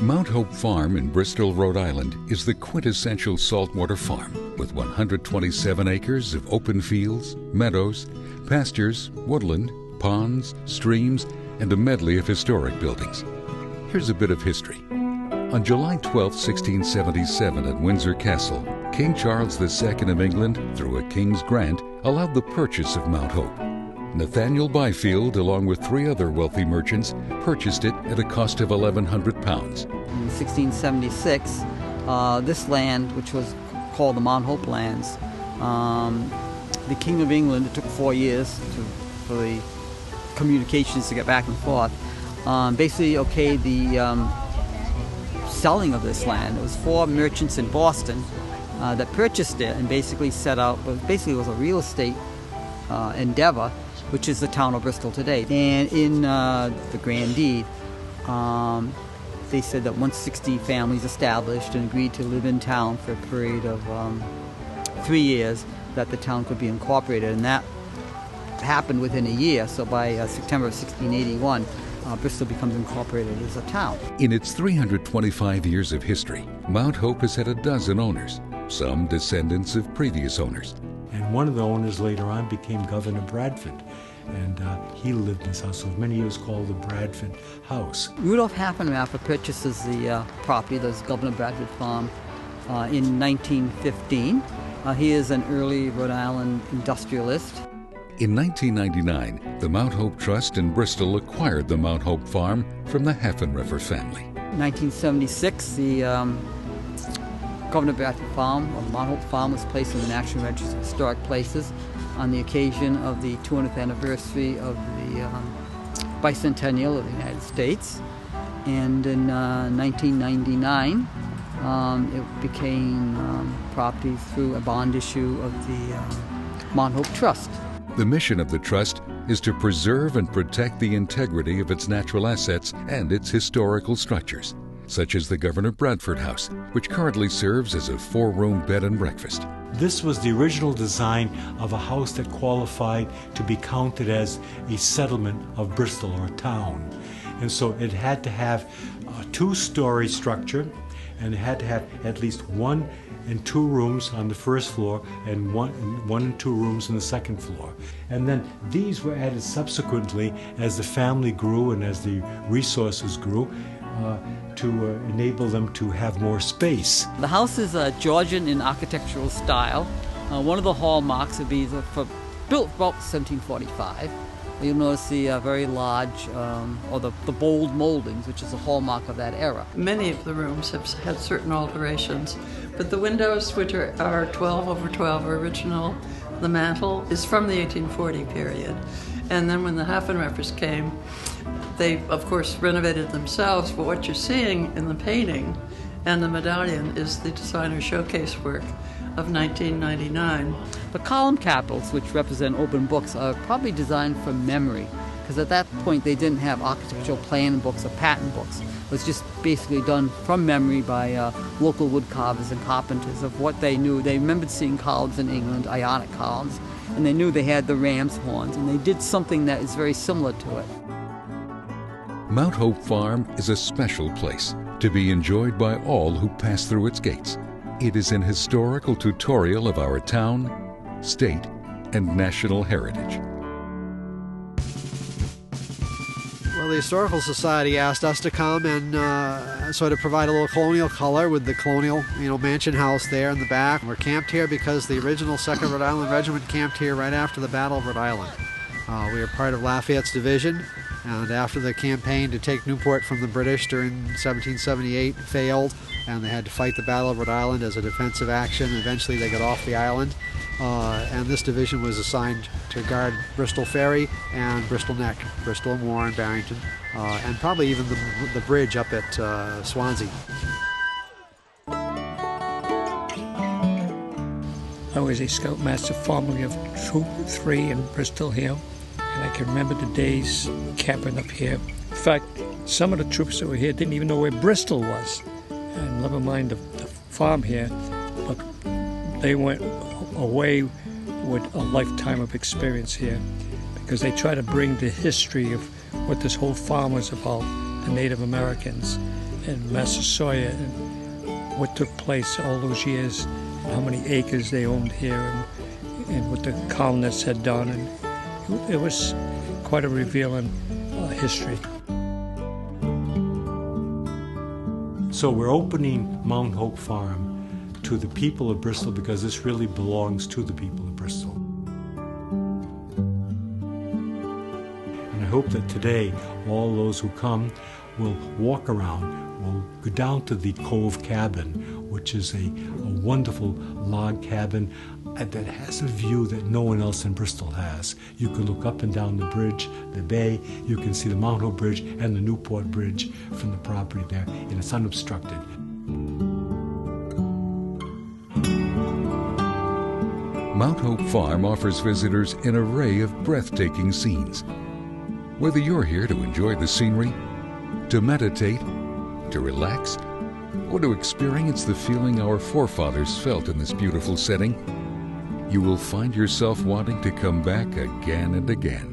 Mount Hope Farm in Bristol, Rhode Island is the quintessential saltwater farm with 127 acres of open fields, meadows, pastures, woodland, ponds, streams, and a medley of historic buildings. Here's a bit of history. On July 12, 1677 at Windsor Castle, King Charles II of England, through a king's grant, allowed the purchase of Mount Hope. Nathaniel Byfield, along with 3 other wealthy merchants, purchased it at a cost of £1,100. In 1676, this land, which was called the Mount Hope lands, the King of England, it took 4 years for the communications to get back and forth, basically okayed the selling of this land. It was 4 merchants in Boston that purchased it and basically set out, basically it was a real estate endeavor, which is the town of Bristol today. And in the Grand Deed, they said that once 60 families established and agreed to live in town for a period of 3 years, that the town could be incorporated. And that happened within a year. So by September of 1681, Bristol becomes incorporated as a town. In its 325 years of history, Mount Hope has had a dozen owners, some descendants of previous owners. And one of the owners later on became Governor Bradford, and he lived in this house for many years, called the Bradford House. Rudolph Haffenraffer purchases the property, that's Governor Bradford Farm, in 1915. He is an early Rhode Island industrialist. In 1999, the Mount Hope Trust in Bristol acquired the Mount Hope Farm from the Haffenraffer family. In 1976, the Governor Bradford Farm, or Mount Hope Farm, was placed in the National Register of Historic Places on the occasion of the 200th anniversary of the bicentennial of the United States. And in 1999, it became property through a bond issue of the Mount Hope Trust. The mission of the Trust is to preserve and protect the integrity of its natural assets and its historical structures, such as the Governor Bradford House, which currently serves as a 4-room bed and breakfast. This was the original design of a house that qualified to be counted as a settlement of Bristol, or a town. And so it had to have a 2-story structure, and it had to have at least 1 and 2 rooms on the first floor and one and 2 rooms on the second floor. And then these were added subsequently as the family grew and as the resources grew, to enable them to have more space. The house is Georgian in architectural style. One of the hallmarks would be built about 1745. You'll notice the very large, or the bold moldings, which is a hallmark of that era. Many of the rooms have had certain alterations, but the windows, which are 12 over 12 original, the mantel is from the 1840 period. And then when the Haffenraffers came, they, of course, renovated themselves, but what you're seeing in the painting and the medallion is the designer showcase work of 1999. The column capitals, which represent open books, are probably designed from memory, because at that point they didn't have architectural plan books or pattern books. It was just basically done from memory by local wood carvers and carpenters of what they knew. They remembered seeing columns in England, Ionic columns, and they knew they had the ram's horns, and they did something that is very similar to it. Mount Hope Farm is a special place to be enjoyed by all who pass through its gates. It is an historical tutorial of our town, state, and national heritage. Well, the Historical Society asked us to come and sort of provide a little colonial color with the colonial, mansion house there in the back. We're camped here because the original 2nd Rhode Island Regiment camped here right after the Battle of Rhode Island. We were part of Lafayette's division, and after the campaign to take Newport from the British during 1778 failed, and they had to fight the Battle of Rhode Island as a defensive action. Eventually they got off the island, and this division was assigned to guard Bristol Ferry and Bristol Neck, Bristol and Warren, Barrington, and probably even the bridge up at Swansea. I was a scoutmaster formerly of Troop 3 in Bristol here, and I can remember the days camping up here. In fact, some of the troops that were here didn't even know where Bristol was, and never mind the farm here, but they went away with a lifetime of experience here, because they try to bring the history of what this whole farm was about, the Native Americans, and Massasoit and what took place all those years, and how many acres they owned here, and what the colonists had done. And it was quite a revealing history. So we're opening Mount Hope Farm to the people of Bristol because this really belongs to the people of Bristol. And I hope that today all those who come will walk around, will go down to the Cove Cabin, which is a wonderful log cabin that has a view that no one else in Bristol has. You can look up and down the bridge, the bay, you can see the Mount Hope Bridge and the Newport Bridge from the property there, and it's unobstructed. Mount Hope Farm offers visitors an array of breathtaking scenes. Whether you're here to enjoy the scenery, to meditate, to relax, or to experience the feeling our forefathers felt in this beautiful setting, you will find yourself wanting to come back again and again.